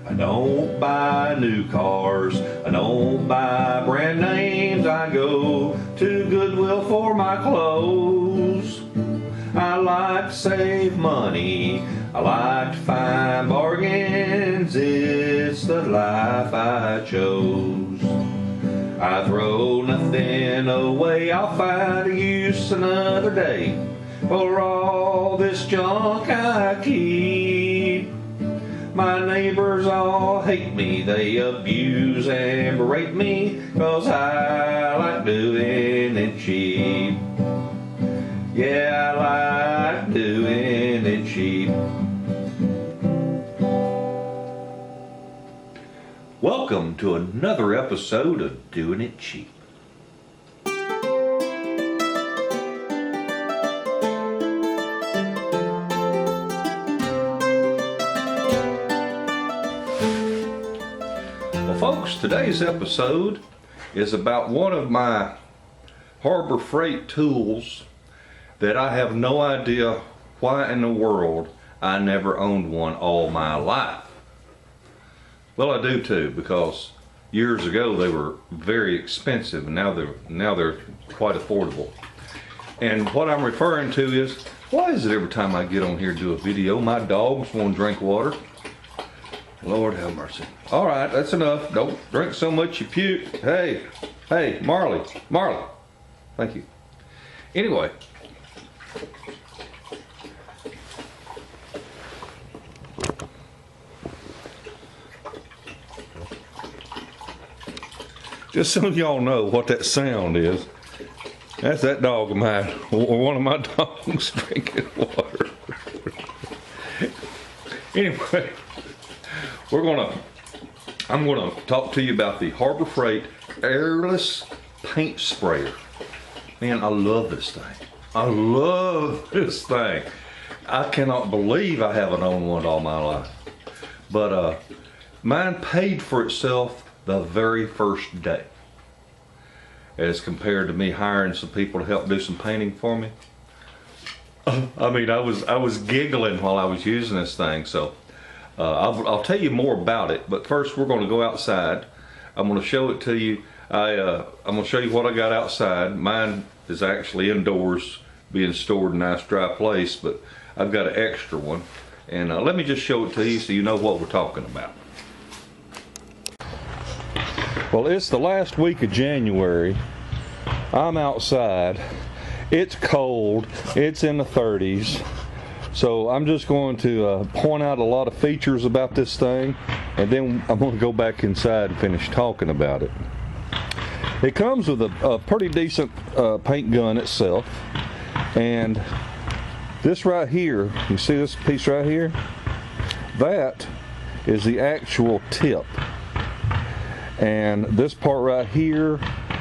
I don't buy new cars, I don't buy brand names. I go to Goodwill for my clothes. I like to save money, I like to find bargains. It's the life I chose. I throw nothing away, I'll find a use another day for all this junk I keep. My neighbors all hate me, they abuse and berate me, 'cause I like doing it cheap. Yeah, I like doing it cheap. Welcome to another episode of Doing It Cheap. Well, folks, today's episode is about one of my Harbor Freight tools that I have no idea why in the world I never owned one all my life. Well, I do too, because years ago they were very expensive, and now they're quite affordable. And what I'm referring to is, why is it every time I get on here to do a video, my dogs want to drink water? Lord have mercy. All right, that's enough. Don't drink so much you puke. Hey, Marley. Thank you. Anyway. Just so y'all know what that sound is, that's that dog of mine, or one of my dogs drinking water. Anyway, I'm gonna talk to you about the Harbor Freight Airless Paint Sprayer. Man, I love this thing. I cannot believe I haven't owned one all my life. But mine paid for itself the very first day, as compared to me hiring some people to help do some painting for me. I mean, I was giggling while I was using this thing. So I'll tell you more about it, but first we're going to go outside. I'm going to show it to you. I'm going to show you what I got outside. Mine is actually indoors, being stored in a nice dry place, but I've got an extra one, and let me just show it to you so you know what we're talking about. Well, it's the last week of January. I'm outside. It's cold. It's in the 30s. So I'm just going to point out a lot of features about this thing, and then I'm going to go back inside and finish talking about it. It comes with a pretty decent paint gun itself, and this right here, you see this piece right here? That is the actual tip. And this part right here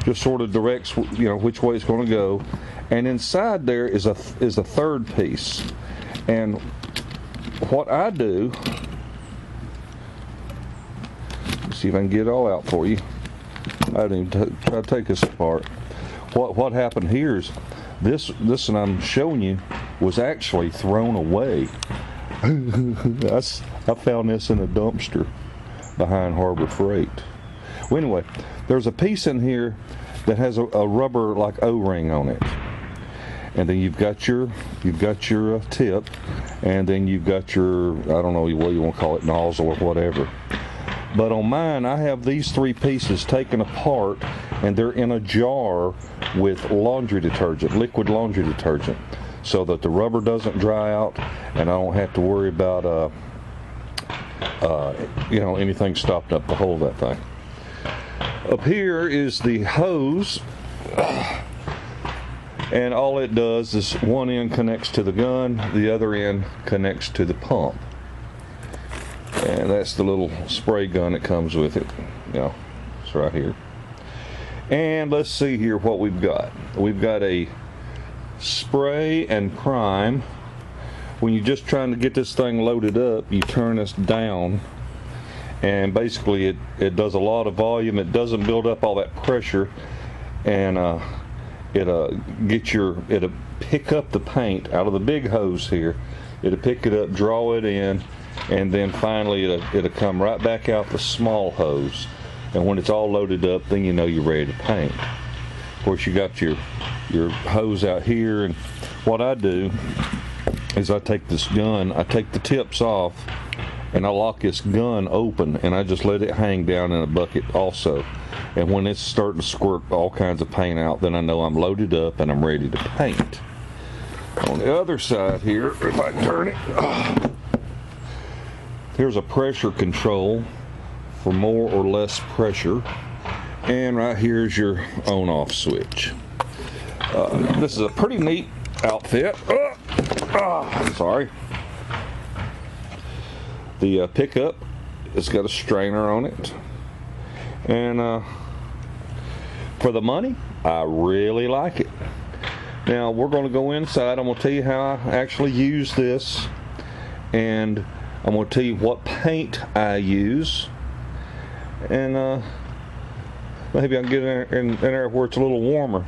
just sort of directs, you know, which way it's going to go. And inside there is a third piece. And what I do, let's see if I can get it all out for you. I didn't even try to take this apart. What happened here is this that I'm showing you was actually thrown away. I found this in a dumpster behind Harbor Freight. Well, anyway, there's a piece in here that has a rubber like O-ring on it, and then you've got your tip, and then you've got your, I don't know what you want to call it, nozzle or whatever. But on mine, I have these three pieces taken apart, and they're in a jar with laundry detergent, liquid laundry detergent, so that the rubber doesn't dry out, and I don't have to worry about anything stopped up to hold that thing. Up here is the hose, and all it does is one end connects to the gun, the other end connects to the pump, and that's the little spray gun that comes with it. You know, it's right here. And let's see here what we've got. We've got a spray and prime. When you're just trying to get this thing loaded up, you turn this down, and basically it does a lot of volume. It doesn't build up all that pressure, and it'll pick up the paint out of the big hose here. It'll pick it up, draw it in, and then finally it'll come right back out the small hose. And when it's all loaded up, then you know you're ready to paint. Of course, you got your hose out here, and what I do is I take this gun, I take the tips off, and I lock this gun open, and I just let it hang down in a bucket also. And when it's starting to squirt all kinds of paint out, then I know I'm loaded up and I'm ready to paint. On the other side here, if I turn it, here's a pressure control for more or less pressure, and right here is your on-off switch. This is a pretty neat outfit. Sorry. The pickup has got a strainer on it, and for the money, I really like it. Now we're going to go inside. I'm going to tell you how I actually use this, and I'm going to tell you what paint I use, and maybe I can get in there where it's a little warmer.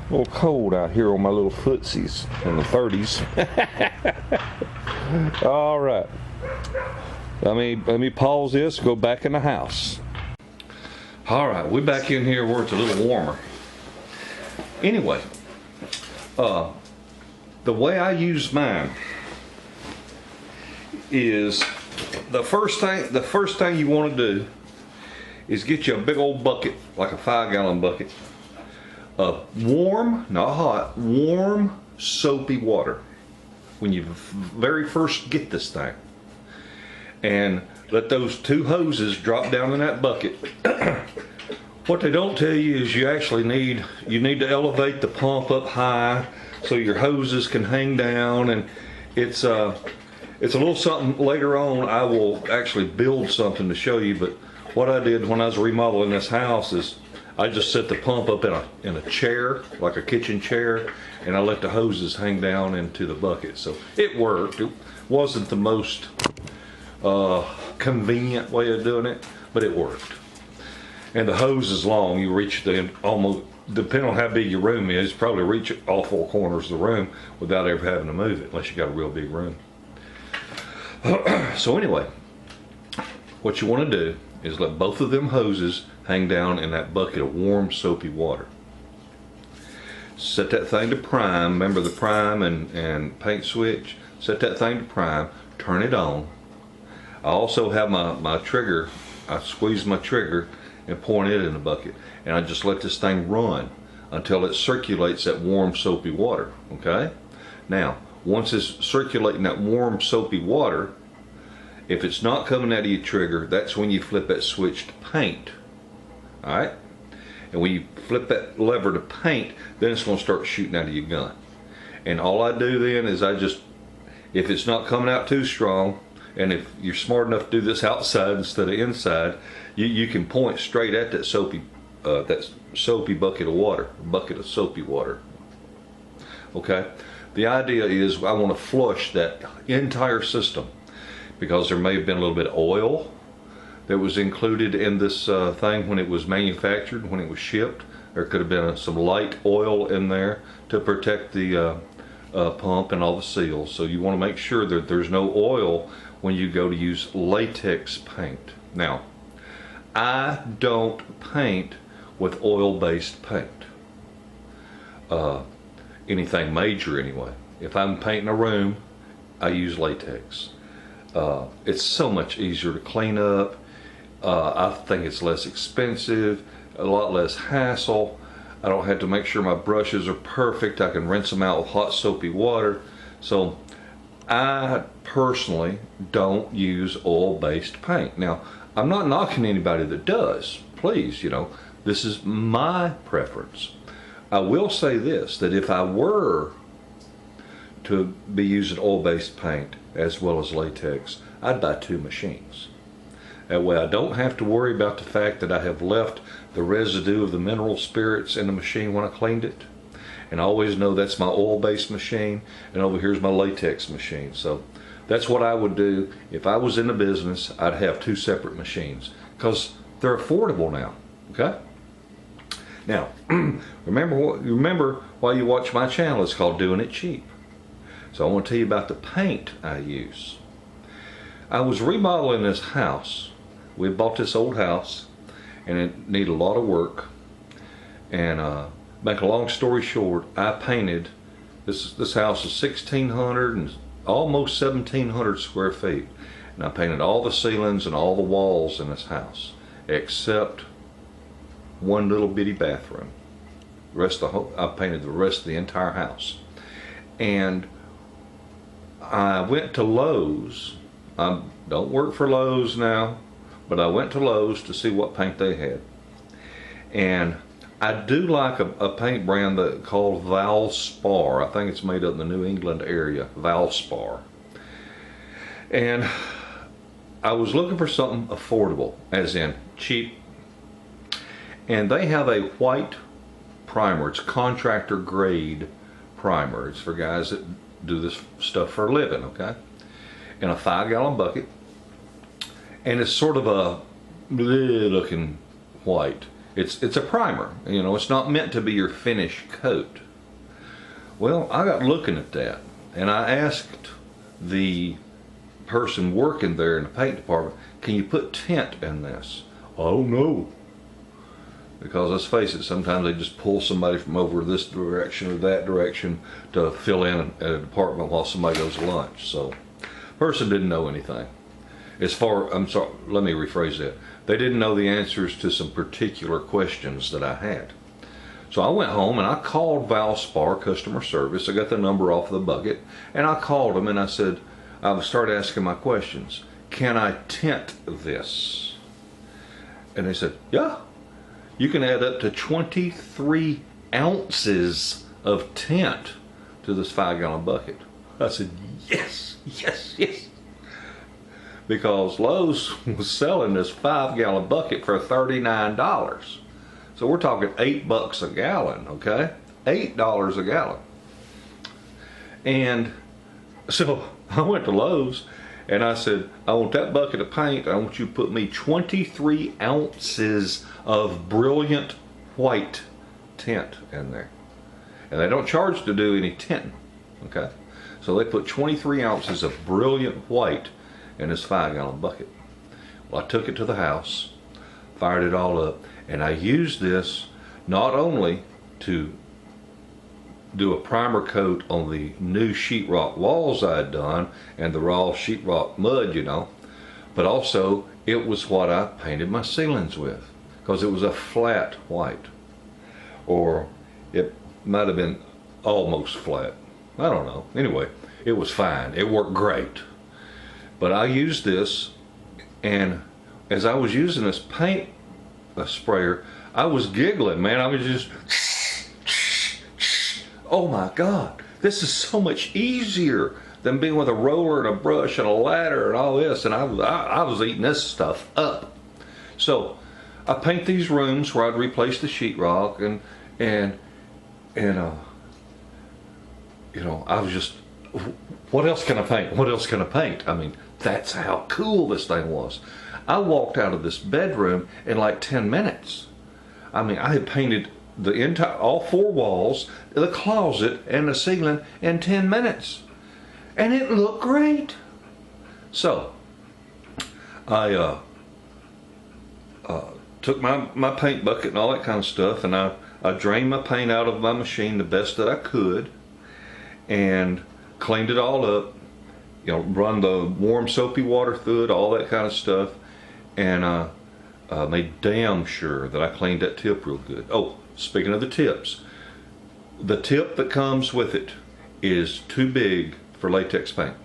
A little cold out here on my little footsies in the 30s. All right. Let me pause this, go back in the house. All right, we're back in here where it's a little warmer. Anyway, the way I use mine is the first thing you want to do is get you a big old bucket, like a 5-gallon bucket, of warm, not hot, warm soapy water when you very first get this thing, and let those 2 hoses drop down in that bucket. What they don't tell you is you actually need to elevate the pump up high so your hoses can hang down, and it's a little something. Later on I will actually build something to show you, but what I did when I was remodeling this house is I just set the pump up in a chair, like a kitchen chair, and I let the hoses hang down into the bucket. So it worked. It wasn't the most convenient way of doing it, but it worked. And the hose is long. You reach the almost, depending on how big your room is, probably reach all 4 corners of the room without ever having to move it, unless you got a real big room. So anyway, what you want to do is let both of them hoses hang down in that bucket of warm soapy water. Set that thing to prime. Remember the prime and paint switch? Set that thing to prime, turn it on. I also have my trigger. I squeeze my trigger and point it in the bucket, and I just let this thing run until it circulates that warm soapy water. Okay? Now, once it's circulating that warm soapy water, if it's not coming out of your trigger, that's when you flip that switch to paint. Alright? And when you flip that lever to paint, then it's going to start shooting out of your gun. And all I do then is if it's not coming out too strong, and if you're smart enough to do this outside instead of inside, you can point straight at that soapy bucket of water, bucket of soapy water. Okay? The idea is I want to flush that entire system, because there may have been a little bit of oil that was included in this thing when it was manufactured, when it was shipped. There could have been some light oil in there to protect the pump and all the seals. So you want to make sure that there's no oil when you go to use latex paint. Now, I don't paint with oil-based paint. Anything major anyway. If I'm painting a room, I use latex. It's so much easier to clean up. I think it's less expensive, a lot less hassle. I don't have to make sure my brushes are perfect. I can rinse them out with hot soapy water. So I personally don't use oil-based paint. Now, I'm not knocking anybody that does. Please, this is my preference. I will say this, that if I were to be using oil-based paint as well as latex, I'd buy 2 machines. That way I don't have to worry about the fact that I have left the residue of the mineral spirits in the machine when I cleaned it. And I always know that's my oil-based machine, and over here's my latex machine. So that's what I would do. If I was in the business, I'd have 2 separate machines, because they're affordable now. Okay? Now, remember while you watch my channel, it's called Doing It Cheap. So I want to tell you about the paint I use. I was remodeling this house. We bought this old house and it needed a lot of work. And make a long story short, I painted, this house is 1,600 and almost 1,700 square feet. And I painted all the ceilings and all the walls in this house, except one little bitty bathroom. The rest of the I painted the rest of the entire house. And I went to Lowe's. I don't work for Lowe's now, but I went to Lowe's to see what paint they had. And I do like a paint brand that called Valspar. I think it's made up in the New England area, Valspar. And I was looking for something affordable, as in cheap. And they have a white primer. It's contractor grade primer. It's for guys that do this stuff for a living, okay? In a 5-gallon bucket. And it's sort of a bleh looking white. It's a primer, you know, it's not meant to be your finish coat. Well, I got looking at that and I asked the person working there in the paint department, can you put tint in this? Oh no. Because let's face it, sometimes they just pull somebody from over this direction or that direction to fill in at a department while somebody goes to lunch. So, person didn't know anything. I'm sorry, let me rephrase that. They didn't know the answers to some particular questions that I had. So I went home and I called Valspar customer service. I got the number off the bucket and I called them and I said, I started asking my questions. Can I tint this? And they said, yeah. You can add up to 23 ounces of tint to this 5-gallon bucket. I said, yes, yes, yes. Because Lowe's was selling this 5-gallon bucket for $39. So we're talking $8 a gallon, okay? $8 a gallon. And so I went to Lowe's and I said, I want that bucket of paint. I want you to put me 23 ounces of brilliant white tint in there. And they don't charge to do any tinting, okay? So they put 23 ounces of brilliant white in this 5-gallon bucket. Well, I took it to the house, fired it all up, and I used this not only to do a primer coat on the new sheetrock walls I had done and the raw sheetrock mud, you know, but also it was what I painted my ceilings with, because it was a flat white, or it might have been almost flat. I don't know. Anyway, it was fine. It worked great. But I used this, and as I was using this paint sprayer, I was giggling, man. I was just, oh my God, this is so much easier than being with a roller and a brush and a ladder and all this. And I was eating this stuff up. So I paint these rooms where I'd replace the sheetrock, and you know, I was just, what else can I paint? What else can I paint? I mean, that's how cool this thing was. I walked out of this bedroom in like 10 minutes. I mean, I had painted the entire, all 4 walls, the closet, and the ceiling in 10 minutes. And it looked great. So, I took my paint bucket and all that kind of stuff, and I drained my paint out of my machine the best that I could, and cleaned it all up, you know, run the warm soapy water through it, all that kind of stuff, and made damn sure that I cleaned that tip real good. Oh, speaking of the tips, the tip that comes with it is too big for latex paint.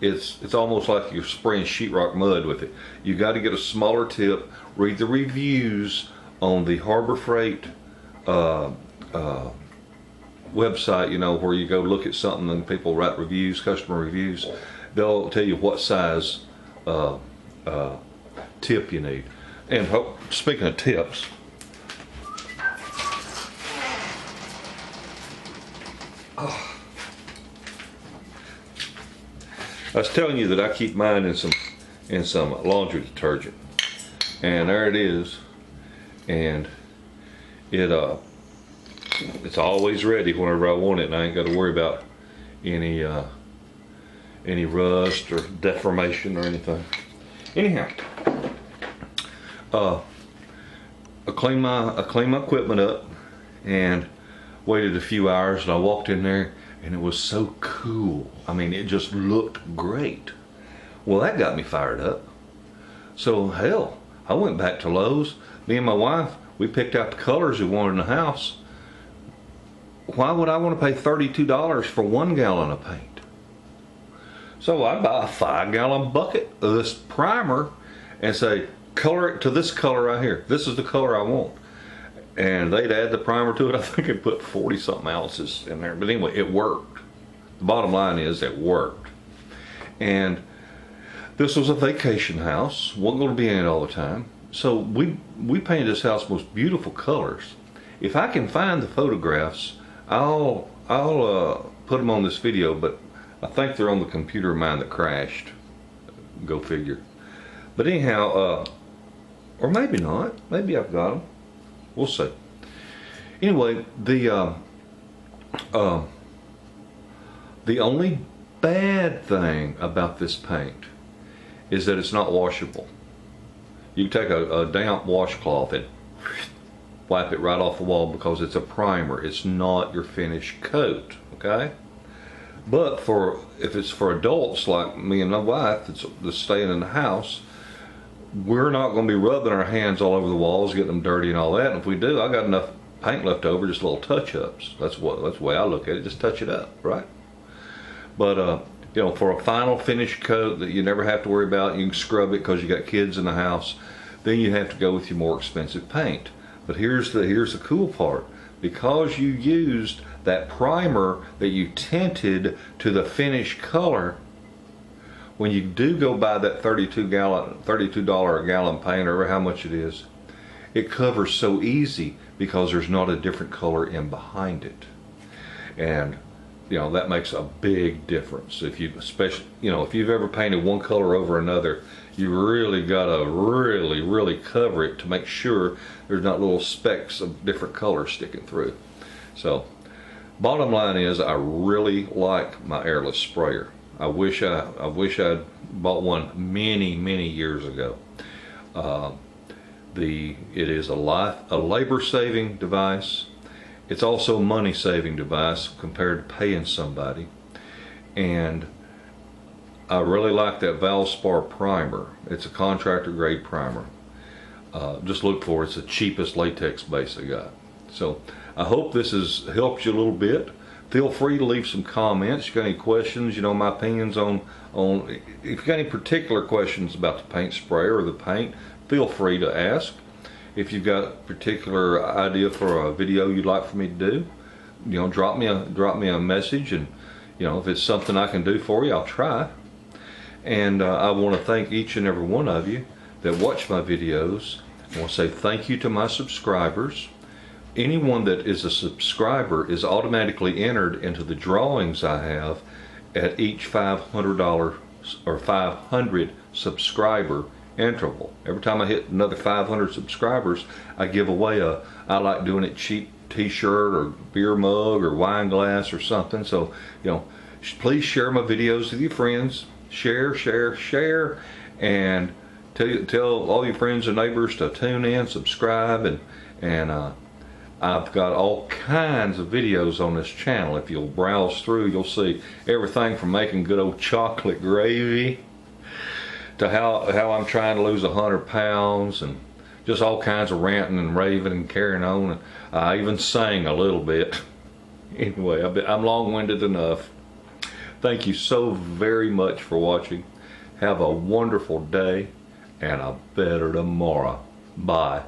It's almost like you're spraying sheetrock mud with it. You got to get a smaller tip. Read the reviews on the Harbor Freight website, you know, where you go look at something and people write reviews, customer reviews. They'll tell you what size tip you need. And speaking of tips, I was telling you that I keep mine in some laundry detergent, and there it is, and it's always ready whenever I want it, and I ain't got to worry about any any rust or deformation or anything. Anyhow, I cleaned my equipment up and waited a few hours, and I walked in there and it was so cool. I mean, it just looked great. Well, that got me fired up. So hell, I went back to Lowe's. Me and my wife, we picked out the colors we wanted in the house. Why would I want to pay $32 for 1 gallon of paint? So I buy a 5-gallon bucket of this primer and say, color it to this color right here. This is the color I want. And they'd add the primer to it. I think it put 40-something ounces in there. But anyway, it worked. The bottom line is it worked. And this was a vacation house. Wasn't going to be in it all the time. So we painted this house most beautiful colors. If I can find the photographs, I'll put them on this video, but I think they're on the computer of mine that crashed. Go figure. But anyhow, or maybe not. Maybe I've got them. We'll see. Anyway, the only bad thing about this paint is that it's not washable. You can take a damp washcloth and wipe it right off the wall because it's a primer. It's not your finished coat, okay? But if it's for adults like me and my wife that's staying in the house, we're not going to be rubbing our hands all over the walls, getting them dirty and all that. And if we do, I got enough paint left over, just little touch-ups. That's the way I look at it. Just touch it up, right? But you know, for a final finish coat that you never have to worry about, you can scrub it because you got kids in the house. Then you have to go with your more expensive paint. But here's the cool part. Because you used that primer that you tinted to the finished color, when you do go buy that $32 a gallon paint, or how much it is, it covers so easy because there's not a different color in behind it. And you know, that makes a big difference. If you, especially, you know, if you've ever painted one color over another, you really gotta really cover it to make sure there's not little specks of different colors sticking through. So bottom line is, I really like my airless sprayer. I wish I'd bought one many years ago. It is a labor-saving device. It's also a money-saving device compared to paying somebody. And I really like that Valspar primer. It's a contractor grade primer. Just look for it. It's the cheapest latex base I got. So I hope this has helped you a little bit. Feel free to leave some comments. If you got any questions, you know, my opinions on if you got any particular questions about the paint sprayer or the paint, feel free to ask. If you've got a particular idea for a video you'd like for me to do, you know, drop me a message, and you know, if it's something I can do for you, I'll try. And I want to thank each and every one of you that watch my videos. I want to say thank you to my subscribers. Anyone that is a subscriber is automatically entered into the drawings I have at each $500 or 500 subscriber interval. Every time I hit another 500 subscribers, I give away I like doing it, cheap t-shirt or beer mug or wine glass or something. So, you know, please share my videos with your friends. Share, and tell all your friends and neighbors to tune in, subscribe, and I've got all kinds of videos on this channel. If you'll browse through, you'll see everything from making good old chocolate gravy to how I'm trying to lose 100 pounds, and just all kinds of ranting and raving and carrying on. And I even sang a little bit. Anyway, I'm long-winded enough. Thank you so very much for watching. Have a wonderful day and a better tomorrow. Bye.